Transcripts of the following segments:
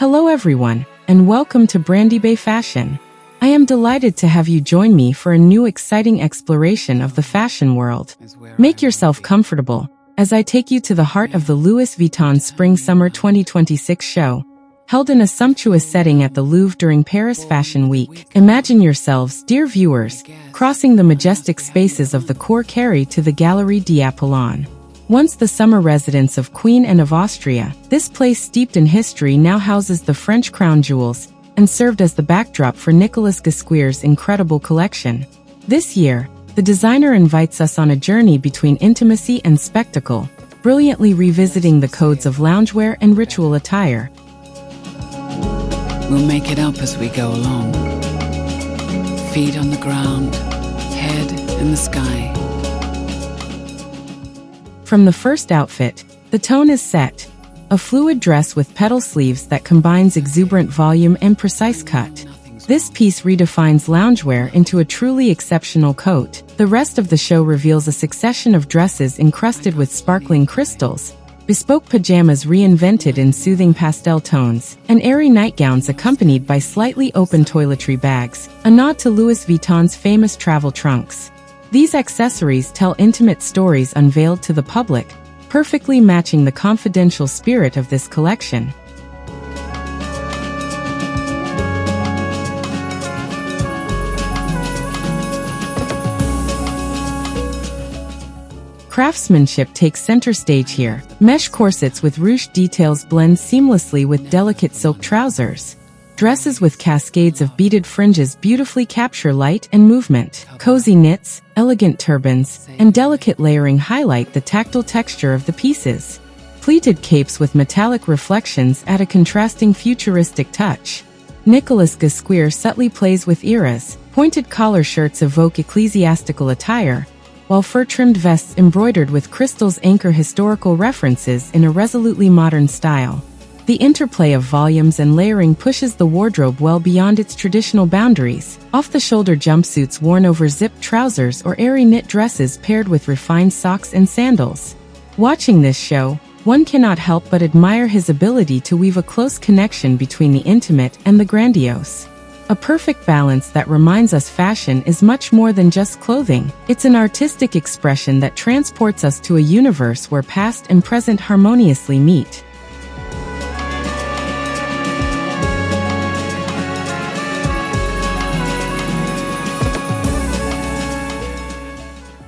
Hello everyone, and welcome to Brandibay Fashion. I am delighted to have you join me for a new exciting exploration of the fashion world. Make yourself comfortable, as I take you to the heart of the Louis Vuitton Spring-Summer 2026 show. Held in a sumptuous setting at the Louvre during Paris Fashion Week, imagine yourselves, dear viewers, crossing the majestic spaces of the Cour Carré to the Galerie d'Apollon. Once the summer residence of Queen Anne of Austria, this place steeped in history now houses the French crown jewels and served as the backdrop for Nicolas Ghesquière's incredible collection. This year, the designer invites us on a journey between intimacy and spectacle, brilliantly revisiting the codes of loungewear and ritual attire. We'll make it up as we go along. Feet on the ground, head in the sky. From the first outfit, the tone is set. A fluid dress with petal sleeves that combines exuberant volume and precise cut. This piece redefines loungewear into a truly exceptional coat. The rest of the show reveals a succession of dresses encrusted with sparkling crystals, bespoke pajamas reinvented in soothing pastel tones, and airy nightgowns accompanied by slightly open toiletry bags, a nod to Louis Vuitton's famous travel trunks. These accessories tell intimate stories unveiled to the public, perfectly matching the confidential spirit of this collection. Craftsmanship takes center stage here. Mesh corsets with ruched details blend seamlessly with delicate silk trousers. Dresses with cascades of beaded fringes beautifully capture light and movement. Cozy knits, elegant turbans, and delicate layering highlight the tactile texture of the pieces. Pleated capes with metallic reflections add a contrasting futuristic touch. Nicolas Ghesquière subtly plays with eras. Pointed collar shirts evoke ecclesiastical attire, while fur-trimmed vests embroidered with crystals anchor historical references in a resolutely modern style. The interplay of volumes and layering pushes the wardrobe well beyond its traditional boundaries. Off-the-shoulder jumpsuits worn over zipped trousers or airy knit dresses paired with refined socks and sandals. Watching this show, one cannot help but admire his ability to weave a close connection between the intimate and the grandiose. A perfect balance that reminds us fashion is much more than just clothing. It's an artistic expression that transports us to a universe where past and present harmoniously meet.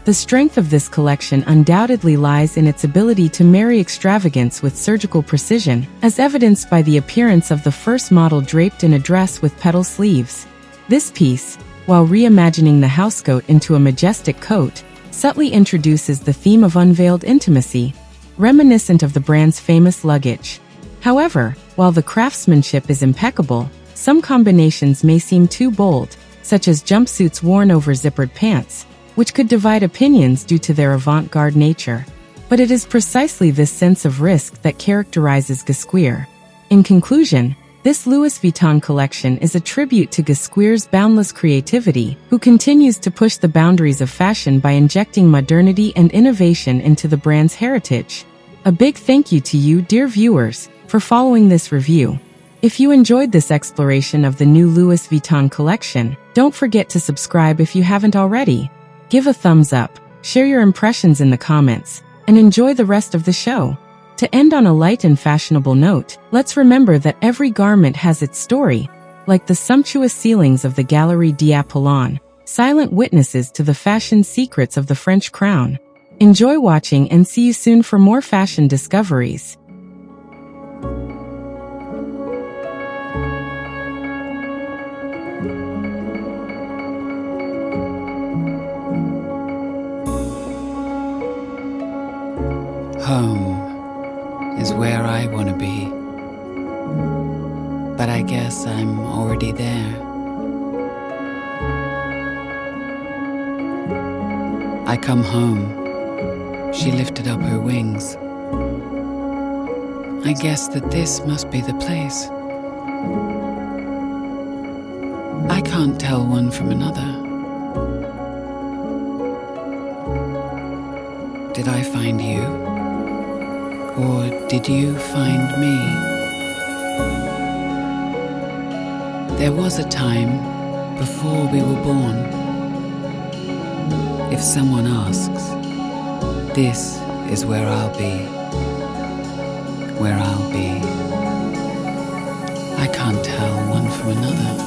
The strength of this collection undoubtedly lies in its ability to marry extravagance with surgical precision, as evidenced by the appearance of the first model draped in a dress with petal sleeves. This piece, while reimagining the housecoat into a majestic coat, subtly introduces the theme of unveiled intimacy, reminiscent of the brand's famous luggage. However, while the craftsmanship is impeccable, some combinations may seem too bold, such as jumpsuits worn over zippered pants, which could divide opinions due to their avant-garde nature. But it is precisely this sense of risk that characterizes Ghesquière. In conclusion, this Louis Vuitton collection is a tribute to Ghesquière's boundless creativity, who continues to push the boundaries of fashion by injecting modernity and innovation into the brand's heritage. A big thank you to you, dear viewers, for following this review. If you enjoyed this exploration of the new Louis Vuitton collection, don't forget to subscribe if you haven't already. Give a thumbs up, share your impressions in the comments, and enjoy the rest of the show. To end on a light and fashionable note, let's remember that every garment has its story, like the sumptuous ceilings of the Galerie d'Apollon, silent witnesses to the fashion secrets of the French crown. Enjoy watching and see you soon for more fashion discoveries. Home is where I want to be, but I guess I'm already there. I come home, she lifted up her wings. I guess that this must be the place. I can't tell one from another. Did I find you? Or did you find me? There was a time before we were born. If someone asks, this is where I'll be. Where I'll be. I can't tell one from another.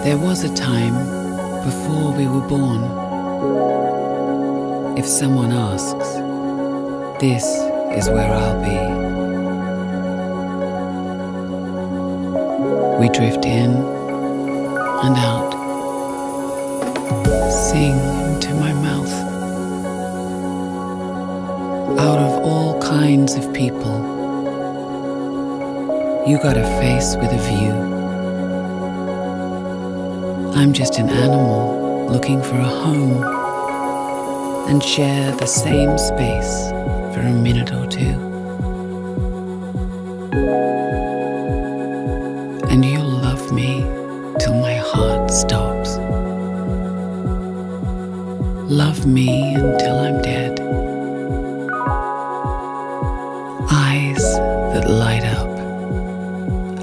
There was a time before we were born. If someone asks, this is where I'll be. We drift in and out, sing into my mouth. Out of all kinds of people, you got a face with a view. I'm just an animal looking for a home and share the same space for a minute or two. And you'll love me till my heart stops. Love me until I'm dead. Eyes that light up,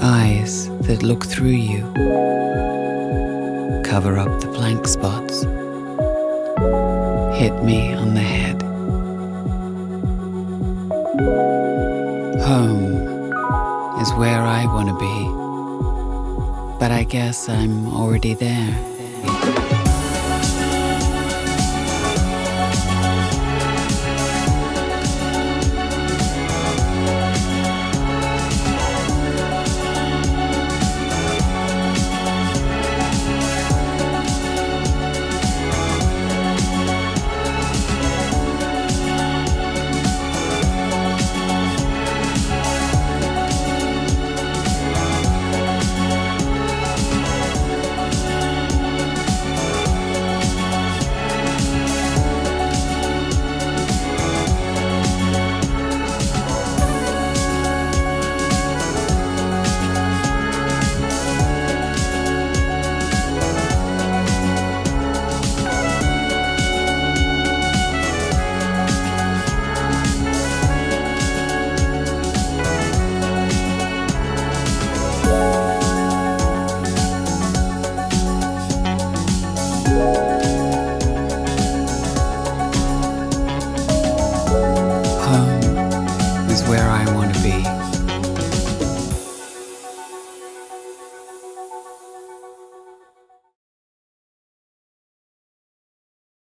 eyes that look through you. Cover up the blank spots. Hit me on the head. Home is where I want to be, but I guess I'm already there.